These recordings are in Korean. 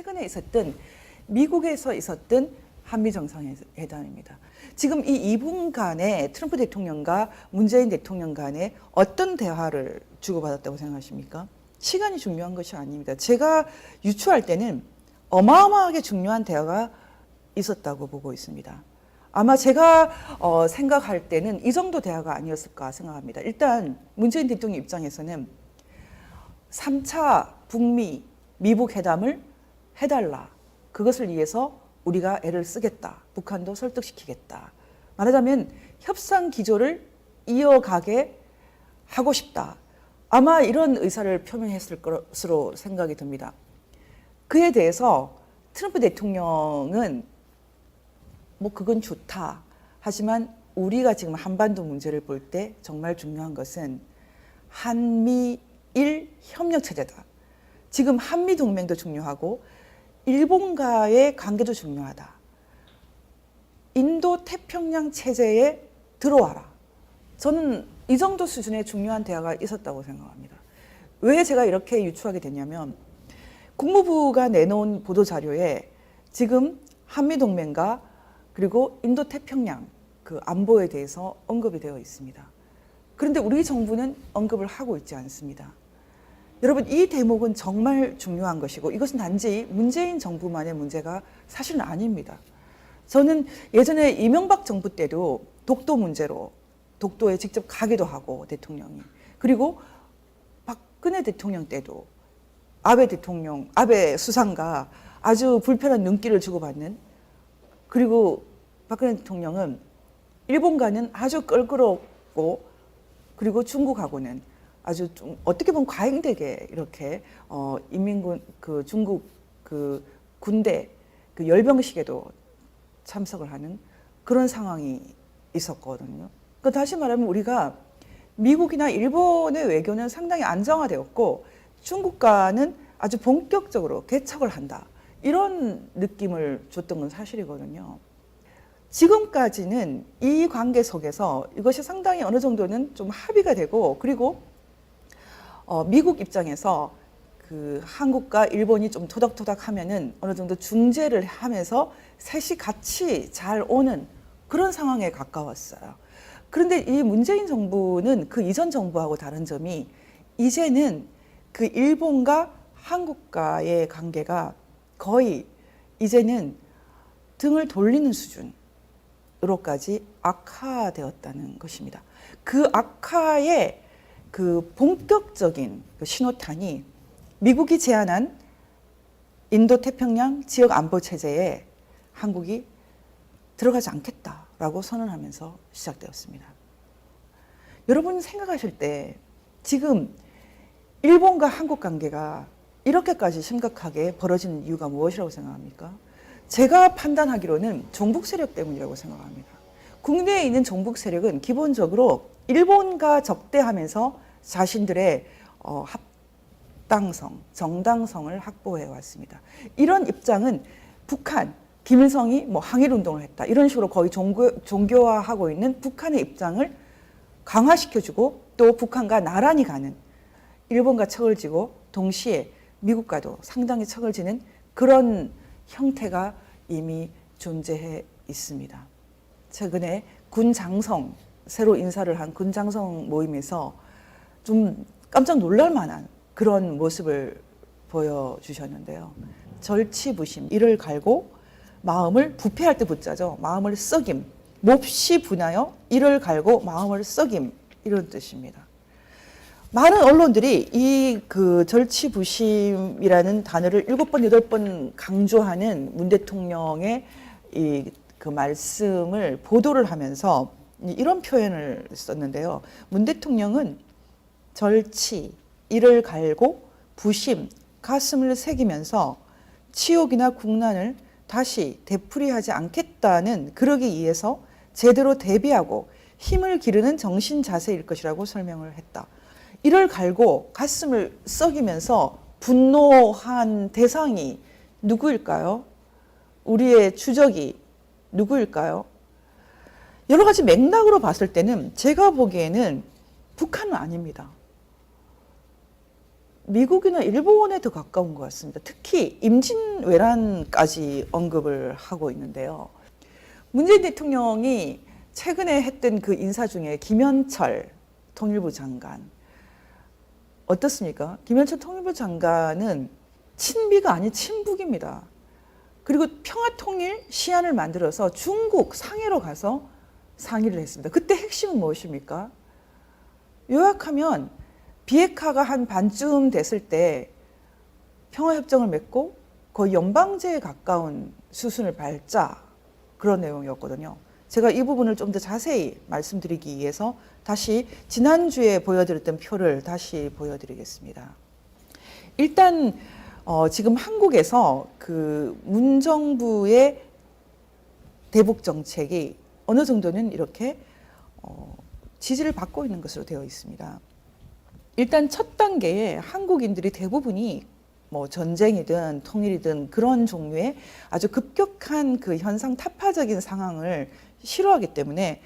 최근에 있었던 미국에서 있었던 한미 정상회담입니다. 지금 이 2분간에 트럼프 대통령과 문재인 대통령 간에 어떤 대화를 주고받았다고 생각하십니까? 시간이 중요한 것이 아닙니다. 제가 유추할 때는 어마어마하게 중요한 대화가 있었다고 보고 있습니다. 아마 제가 생각할 때는 이 정도 대화가 아니었을까 생각합니다. 일단 문재인 대통령 입장에서는 3차 북미 미북 회담을 해달라. 그것을 위해서 우리가 애를 쓰겠다. 북한도 설득시키겠다. 말하자면 협상 기조를 이어가게 하고 싶다. 아마 이런 의사를 표명했을 것으로 생각이 듭니다. 그에 대해서 트럼프 대통령은 뭐 그건 좋다. 하지만 우리가 지금 한반도 문제를 볼 때 정말 중요한 것은 한미일 협력 체제다. 지금 한미 동맹도 중요하고 일본과의 관계도 중요하다. 인도 태평양 체제에 들어와라. 저는 이 정도 수준의 중요한 대화가 있었다고 생각합니다. 왜 제가 이렇게 유추하게 됐냐면 국무부가 내놓은 보도자료에 지금 한미동맹과 그리고 인도태평양 그 안보에 대해서 언급이 되어 있습니다. 그런데 우리 정부는 언급을 하고 있지 않습니다. 여러분, 이 대목은 정말 중요한 것이고 이것은 단지 문재인 정부만의 문제가 사실은 아닙니다. 저는 예전에 이명박 정부 때도 독도 문제로 독도에 직접 가기도 하고 대통령이, 그리고 박근혜 대통령 때도 아베 수상과 아주 불편한 눈길을 주고받는, 그리고 박근혜 대통령은 일본과는 아주 껄끄럽고 그리고 중국하고는 아주 좀 어떻게 보면 과잉되게 이렇게 인민군 그 중국 그 군대 그 열병식에도 참석을 하는 그런 상황이 있었거든요. 그 다시 말하면 우리가 미국이나 일본의 외교는 상당히 안정화되었고 중국과는 아주 본격적으로 개척을 한다. 이런 느낌을 줬던 건 사실이거든요. 지금까지는 이 관계 속에서 이것이 상당히 어느 정도는 좀 합의가 되고, 그리고 미국 입장에서 그 한국과 일본이 좀 토닥토닥 하면은 어느 정도 중재를 하면서 셋이 같이 잘 오는 그런 상황에 가까웠어요. 그런데 이 문재인 정부는 그 이전 정부하고 다른 점이 이제는 그 일본과 한국과의 관계가 거의 이제는 등을 돌리는 수준으로까지 악화되었다는 것입니다. 그 악화의 그 본격적인 그 신호탄이 미국이 제안한 인도태평양 지역 안보 체제에 한국이 들어가지 않겠다라고 선언하면서 시작되었습니다. 여러분 생각하실 때 지금 일본과 한국 관계가 이렇게까지 심각하게 벌어진 이유가 무엇이라고 생각합니까? 제가 판단하기로는 종북 세력 때문이라고 생각합니다. 국내에 있는 종북 세력은 기본적으로 일본과 적대하면서 자신들의 합당성, 정당성을 확보해 왔습니다. 이런 입장은 북한, 김일성이 뭐 항일운동을 했다. 이런 식으로 거의 종교화하고 있는 북한의 입장을 강화시켜주고 또 북한과 나란히 가는, 일본과 척을 지고 동시에 미국과도 상당히 척을 지는 그런 형태가 이미 존재해 있습니다. 최근에 군장성, 새로 인사를 한 군장성 모임에서 좀 깜짝 놀랄 만한 그런 모습을 보여주셨는데요. 절치부심, 이를 갈고 마음을 부패할 때 붙자죠. 마음을 썩임, 몹시 분하여 이를 갈고 마음을 썩임, 이런 뜻입니다. 많은 언론들이 이 그 절치부심이라는 단어를 7번, 8번 강조하는 문 대통령의 이 그 말씀을 보도를 하면서 이런 표현을 썼는데요. 문 대통령은 절치, 이를 갈고 부심, 가슴을 새기면서 치욕이나 국난을 다시 되풀이하지 않겠다는, 그러기 위해서 제대로 대비하고 힘을 기르는 정신 자세일 것이라고 설명을 했다. 이를 갈고 가슴을 썩이면서 분노한 대상이 누구일까요? 우리의 주적이 누구일까요? 여러 가지 맥락으로 봤을 때는 제가 보기에는 북한은 아닙니다. 미국이나 일본에 더 가까운 것 같습니다. 특히 임진왜란까지 언급을 하고 있는데요. 문재인 대통령이 최근에 했던 그 인사 중에 김현철 통일부 장관 어떻습니까? 김현철 통일부 장관은 친미가 아닌 친북입니다. 그리고 평화통일 시안을 만들어서 중국 상해로 가서 상의를 했습니다. 그때 핵심은 무엇입니까? 요약하면 비핵화가 한 반쯤 됐을 때 평화협정을 맺고 거의 연방제에 가까운 수순을 밟자 그런 내용이었거든요. 제가 이 부분을 좀 더 자세히 말씀드리기 위해서 다시 지난주에 보여드렸던 표를 다시 보여드리겠습니다. 일단 지금 한국에서 그 문정부의 대북 정책이 어느 정도는 이렇게 지지를 받고 있는 것으로 되어 있습니다. 일단 첫 단계에 한국인들이 대부분이 뭐 전쟁이든 통일이든 그런 종류의 아주 급격한 그 현상 타파적인 상황을 싫어하기 때문에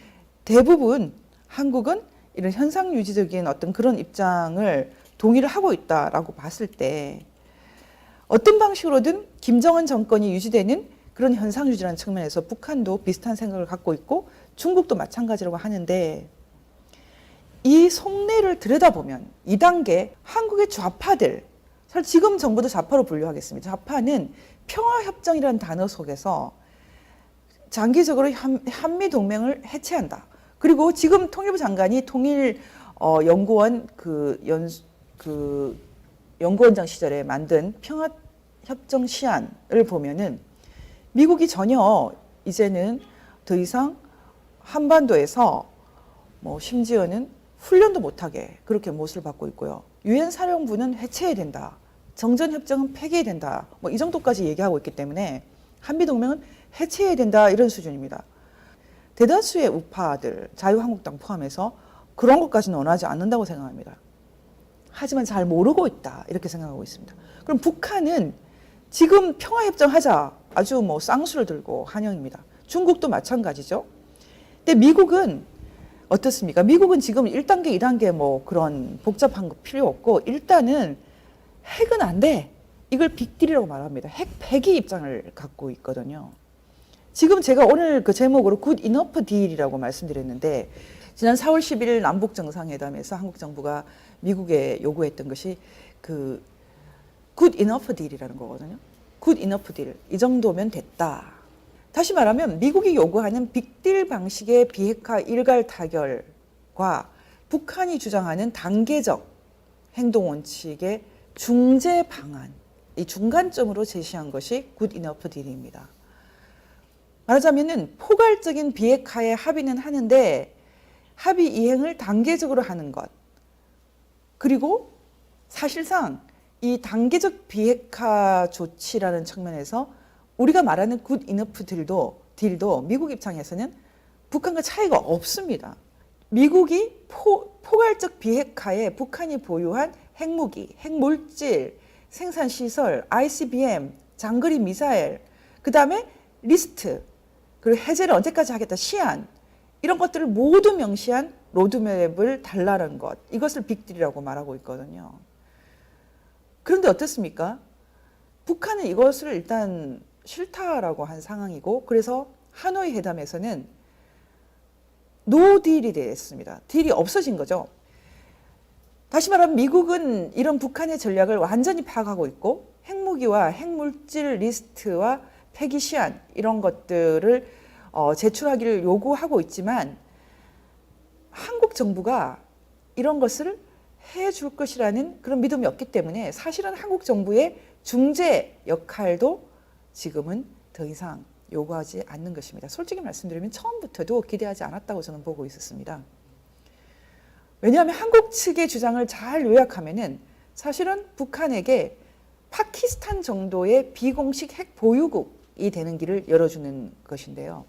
대부분 한국은 이런 현상 유지적인 어떤 그런 입장을 동의를 하고 있다라고 봤을 때 어떤 방식으로든 김정은 정권이 유지되는 그런 현상 유지라는 측면에서 북한도 비슷한 생각을 갖고 있고 중국도 마찬가지라고 하는데 이 속내를 들여다보면 2단계 한국의 좌파들, 사실 지금 정부도 좌파로 분류하겠습니다. 좌파는 평화협정이라는 단어 속에서 장기적으로 한미동맹을 해체한다. 그리고 지금 통일부 장관이 통일연구원 연구원장 시절에 만든 평화협정 시안을 보면은 미국이 전혀 이제는 더 이상 한반도에서 뭐 심지어는 훈련도 못하게 그렇게 모습을 받고 있고요. 유엔 사령부는 해체해야 된다. 정전협정은 폐기해야 된다. 뭐 이 정도까지 얘기하고 있기 때문에 한미동맹은 해체해야 된다 이런 수준입니다. 대다수의 우파들, 자유한국당 포함해서 그런 것까지는 원하지 않는다고 생각합니다. 하지만 잘 모르고 있다 이렇게 생각하고 있습니다. 그럼 북한은 지금 평화협정 하자 아주 뭐 쌍수를 들고 환영입니다. 중국도 마찬가지죠. 근데 미국은 어떻습니까? 미국은 지금 1단계, 2단계 뭐 그런 복잡한 거 필요 없고 일단은 핵은 안 돼. 이걸 빅딜이라고 말합니다. 핵 폐기 입장을 갖고 있거든요. 지금 제가 오늘 그 제목으로 굿 이너프 딜이라고 말씀드렸는데 지난 4월 11일 남북 정상회담에서 한국 정부가 미국에 요구했던 것이 그 굿 이너프 딜이라는 거거든요. 굿 이너프 딜. 이 정도면 됐다. 다시 말하면 미국이 요구하는 빅딜 방식의 비핵화 일괄 타결과 북한이 주장하는 단계적 행동 원칙의 중재 방안, 이 중간점으로 제시한 것이 굿 이너프 딜입니다. 말하자면은 포괄적인 비핵화에 합의는 하는데 합의 이행을 단계적으로 하는 것. 그리고 사실상 이 단계적 비핵화 조치라는 측면에서 우리가 말하는 굿 이너프 딜도 미국 입장에서는 북한과 차이가 없습니다. 미국이 포괄적 비핵화에 북한이 보유한 핵무기, 핵물질, 생산시설, ICBM, 장거리 미사일, 그 다음에 리스트, 그리고 해제를 언제까지 하겠다, 시안, 이런 것들을 모두 명시한 로드맵을 달라는 것, 이것을 빅딜이라고 말하고 있거든요. 그런데 어떻습니까? 북한은 이것을 일단 싫다라고 한 상황이고 그래서 하노이 회담에서는 노딜이 됐습니다. 딜이 없어진 거죠. 다시 말하면 미국은 이런 북한의 전략을 완전히 파악하고 있고 핵무기와 핵물질 리스트와 폐기 시안 이런 것들을 제출하기를 요구하고 있지만 한국 정부가 이런 것을 해줄 것이라는 그런 믿음이 없기 때문에 사실은 한국 정부의 중재 역할도 지금은 더 이상 요구하지 않는 것입니다. 솔직히 말씀드리면 처음부터도 기대하지 않았다고 저는 보고 있었습니다. 왜냐하면 한국 측의 주장을 잘 요약하면은 사실은 북한에게 파키스탄 정도의 비공식 핵 보유국이 되는 길을 열어주는 것인데요.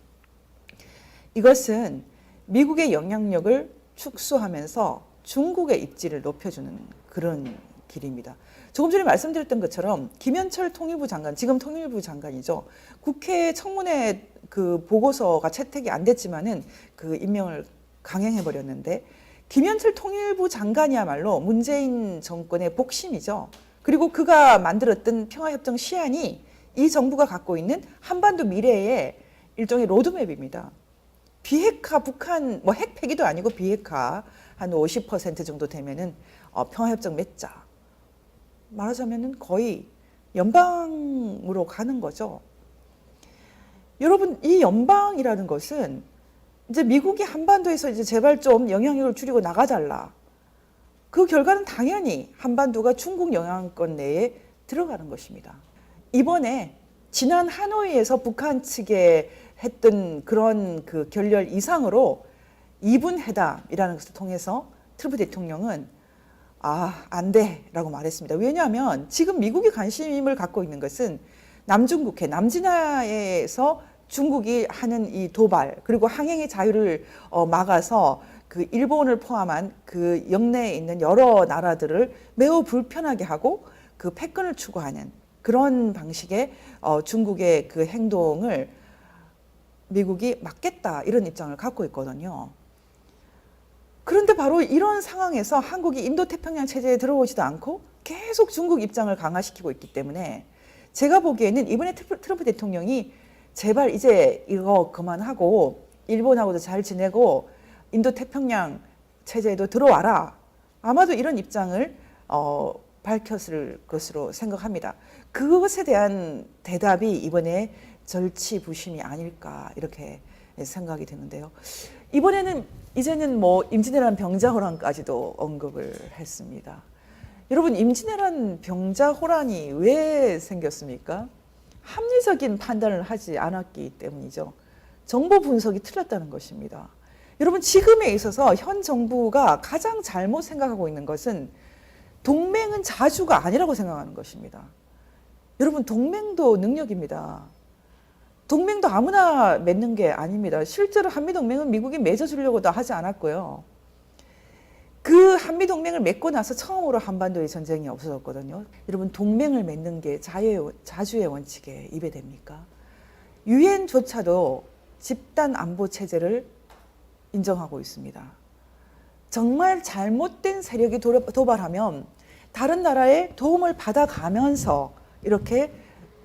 이것은 미국의 영향력을 축소하면서 중국의 입지를 높여주는 그런 길입니다. 조금 전에 말씀드렸던 것처럼 김현철 통일부 장관, 지금 통일부 장관이죠. 국회 청문회 그 보고서가 채택이 안 됐지만은 그 임명을 강행해 버렸는데 김현철 통일부 장관이야말로 문재인 정권의 복심이죠. 그리고 그가 만들었던 평화협정 시안이 이 정부가 갖고 있는 한반도 미래의 일종의 로드맵입니다. 비핵화 북한 뭐 핵 폐기도 아니고 비핵화 한 50% 정도 되면은 평화협정 맺자. 말하자면은 거의 연방으로 가는 거죠. 여러분, 이 연방이라는 것은 이제 미국이 한반도에서 이제 제발 좀 영향력을 줄이고 나가달라. 그 결과는 당연히 한반도가 중국 영향권 내에 들어가는 것입니다. 이번에 지난 하노이에서 북한 측에 했던 그런 그 결렬 이상으로 2분 회담이라는 것을 통해서 트럼프 대통령은 안 돼라고 말했습니다. 왜냐하면 지금 미국이 관심을 갖고 있는 것은 남중국해, 남진해에서 중국이 하는 이 도발, 그리고 항행의 자유를 막아서 그 일본을 포함한 그 영내에 있는 여러 나라들을 매우 불편하게 하고 그 패권을 추구하는 그런 방식의 중국의 그 행동을 미국이 막겠다, 이런 입장을 갖고 있거든요. 그런데 바로 이런 상황에서 한국이 인도태평양 체제에 들어오지도 않고 계속 중국 입장을 강화시키고 있기 때문에 제가 보기에는 이번에 트럼프 대통령이 제발 이제 이거 그만하고 일본하고도 잘 지내고 인도태평양 체제에도 들어와라. 아마도 이런 입장을 밝혔을 것으로 생각합니다. 그것에 대한 대답이 이번에 절치부심이 아닐까 이렇게 생각이 드는데요. 이번에는 이제는 뭐 임진왜란 병자호란까지도 언급을 했습니다. 여러분, 임진왜란 병자호란이 왜 생겼습니까? 합리적인 판단을 하지 않았기 때문이죠. 정보 분석이 틀렸다는 것입니다. 여러분, 지금에 있어서 현 정부가 가장 잘못 생각하고 있는 것은 동맹은 자주가 아니라고 생각하는 것입니다. 여러분, 동맹도 능력입니다. 동맹도 아무나 맺는 게 아닙니다. 실제로 한미동맹은 미국이 맺어주려고도 하지 않았고요. 그 한미동맹을 맺고 나서 처음으로 한반도의 전쟁이 없어졌거든요. 여러분, 동맹을 맺는 게 자주의 원칙에 입에됩니까? 유엔조차도 집단 안보 체제를 인정하고 있습니다. 정말 잘못된 세력이 도발하면 다른 나라의 도움을 받아가면서 이렇게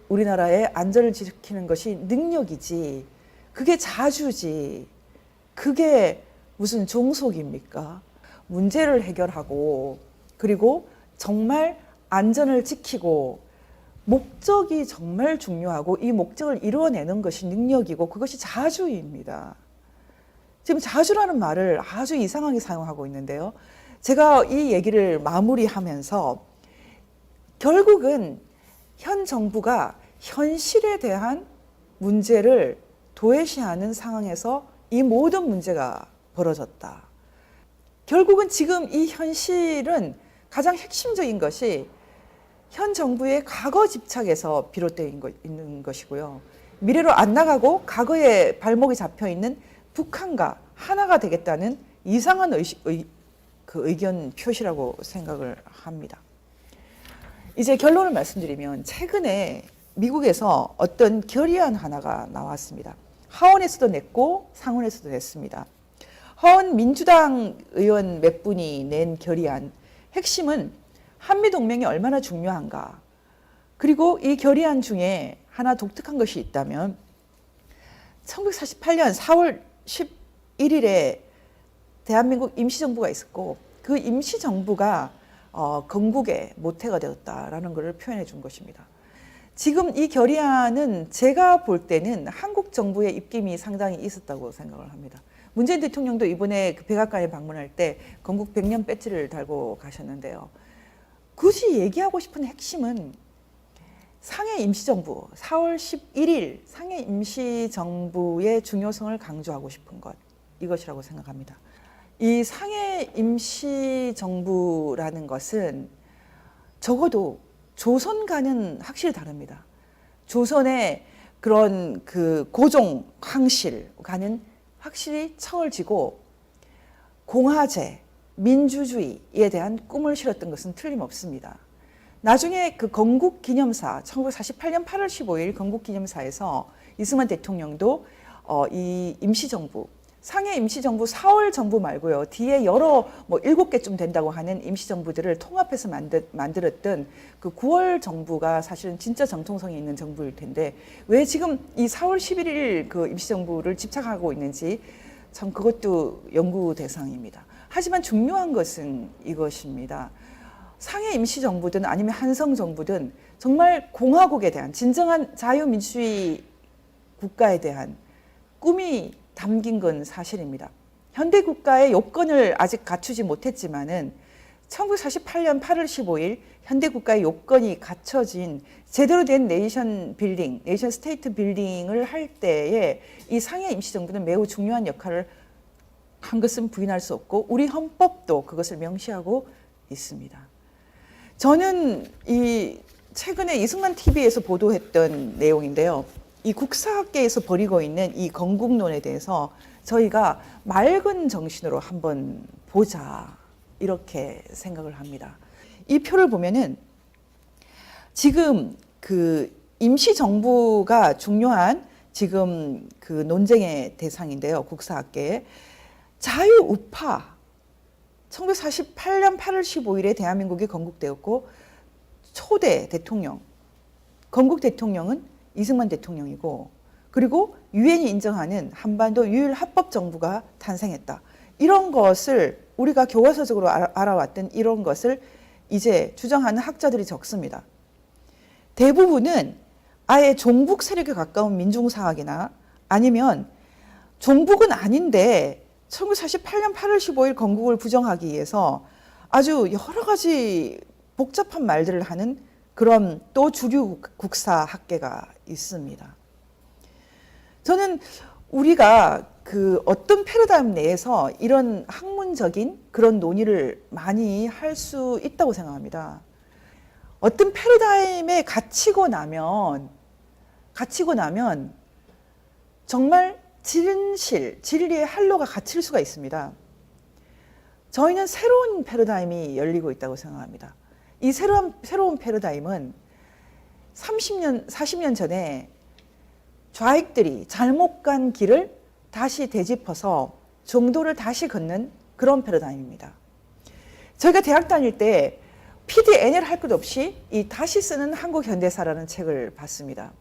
우리나라의 안전을 지키는 것이 능력이지, 그게 자주지, 그게 무슨 종속입니까? 문제를 해결하고 그리고 정말 안전을 지키고 목적이 정말 중요하고 이 목적을 이루어내는 것이 능력이고 그것이 자주입니다. 지금 자주라는 말을 아주 이상하게 사용하고 있는데요. 제가 이 얘기를 마무리하면서 결국은 현 정부가 현실에 대한 문제를 도외시하는 상황에서 이 모든 문제가 벌어졌다. 결국은 지금 이 현실은 가장 핵심적인 것이 현 정부의 과거 집착에서 비롯되어 있는 것이고요. 미래로 안 나가고 과거에 발목이 잡혀 있는 북한과 하나가 되겠다는 이상한 의견 표시라고 생각을 합니다. 이제 결론을 말씀드리면 최근에 미국에서 어떤 결의안 하나가 나왔습니다. 하원에서도 냈고 상원에서도 냈습니다. 하원 민주당 의원 몇 분이 낸 결의안, 핵심은 한미동맹이 얼마나 중요한가. 그리고 이 결의안 중에 하나 독특한 것이 있다면 1948년 4월 11일에 대한민국 임시정부가 있었고 그 임시정부가 건국의 모태가 되었다라는 것을 표현해 준 것입니다. 지금 이 결의안은 제가 볼 때는 한국 정부의 입김이 상당히 있었다고 생각을 합니다. 문재인 대통령도 이번에 그 백악관에 방문할 때 건국 100년 배지를 달고 가셨는데요. 굳이 얘기하고 싶은 핵심은 상해 임시정부, 4월 11일 상해 임시정부의 중요성을 강조하고 싶은 것, 이것이라고 생각합니다. 이 상해 임시정부라는 것은 적어도 조선과는 확실히 다릅니다. 조선의 그런 그 고종 황실과는 확실히 청을 지고 공화제, 민주주의에 대한 꿈을 실었던 것은 틀림없습니다. 나중에 그 건국기념사, 1948년 8월 15일 건국기념사에서 이승만 대통령도 이 임시정부, 상해 임시정부 4월 정부 말고요. 뒤에 여러 뭐 7개쯤 된다고 하는 임시정부들을 통합해서 만들었던 그 9월 정부가 사실은 진짜 정통성이 있는 정부일 텐데 왜 지금 이 4월 11일 그 임시정부를 집착하고 있는지 참 그것도 연구 대상입니다. 하지만 중요한 것은 이것입니다. 상해 임시정부든 아니면 한성정부든 정말 공화국에 대한 진정한 자유민주주의 국가에 대한 꿈이 담긴 건 사실입니다. 현대 국가의 요건을 아직 갖추지 못했지만은 1948년 8월 15일 현대 국가의 요건이 갖춰진 제대로 된 네이션 빌딩, 네이션 스테이트 빌딩을 할 때에 이 상해 임시정부는 매우 중요한 역할을 한 것은 부인할 수 없고 우리 헌법도 그것을 명시하고 있습니다. 저는 이 최근에 이승만 TV에서 보도했던 내용인데요. 이 국사학계에서 벌이고 있는 이 건국론에 대해서 저희가 맑은 정신으로 한번 보자 이렇게 생각을 합니다. 이 표를 보면은 지금 그 임시정부가 중요한 지금 그 논쟁의 대상인데요. 국사학계에 자유우파 1948년 8월 15일에 대한민국이 건국되었고 초대 대통령, 건국 대통령은 이승만 대통령이고 그리고 유엔이 인정하는 한반도 유일 합법 정부가 탄생했다. 이런 것을 우리가 교과서적으로 알아왔던 이런 것을 이제 주장하는 학자들이 적습니다. 대부분은 아예 종북 세력에 가까운 민중사학이나 아니면 종북은 아닌데 1948년 8월 15일 건국을 부정하기 위해서 아주 여러 가지 복잡한 말들을 하는 그런 또 주류 국사학계가 있습니다. 저는 우리가 그 어떤 패러다임 내에서 이런 학문적인 그런 논의를 많이 할 수 있다고 생각합니다. 어떤 패러다임에 갇히고 나면 정말 진리의 한로가 갇힐 수가 있습니다. 저희는 새로운 패러다임이 열리고 있다고 생각합니다. 이 새로운 패러다임은 30년, 40년 전에 좌익들이 잘못 간 길을 다시 되짚어서 정도를 다시 걷는 그런 패러다임입니다. 저희가 대학 다닐 때 PDNL 할 것 없이 이 다시 쓰는 한국 현대사라는 책을 봤습니다.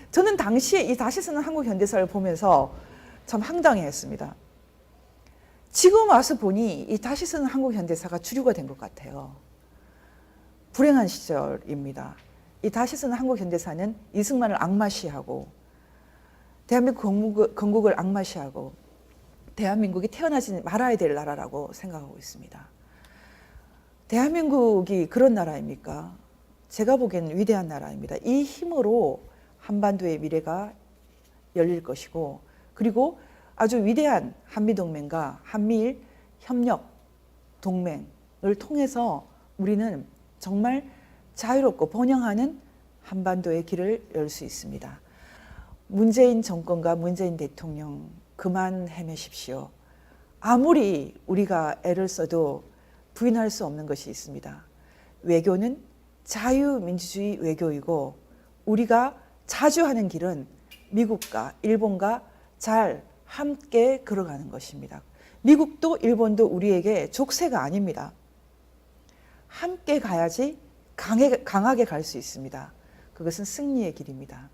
저는 당시에 이 다시 쓰는 한국 현대사를 보면서 참 황당해했습니다. 지금 와서 보니 이 다시 쓰는 한국 현대사가 주류가 된 것 같아요. 불행한 시절입니다. 이 다시 쓰는 한국 현대사는 이승만을 악마시하고 대한민국 건국을 악마시하고 대한민국이 태어나지 말아야 될 나라라고 생각하고 있습니다. 대한민국이 그런 나라입니까? 제가 보기에는 위대한 나라입니다. 이 힘으로 한반도의 미래가 열릴 것이고 그리고 아주 위대한 한미동맹과 한미일 협력 동맹을 통해서 우리는 정말 자유롭고 번영하는 한반도의 길을 열 수 있습니다. 문재인 정권과 문재인 대통령 그만 헤매십시오. 아무리 우리가 애를 써도 부인할 수 없는 것이 있습니다. 외교는 자유민주주의 외교이고 우리가 자주 하는 길은 미국과 일본과 잘 함께 걸어가는 것입니다. 미국도 일본도 우리에게 족쇄가 아닙니다. 함께 가야지 강하게 갈 수 있습니다. 그것은 승리의 길입니다.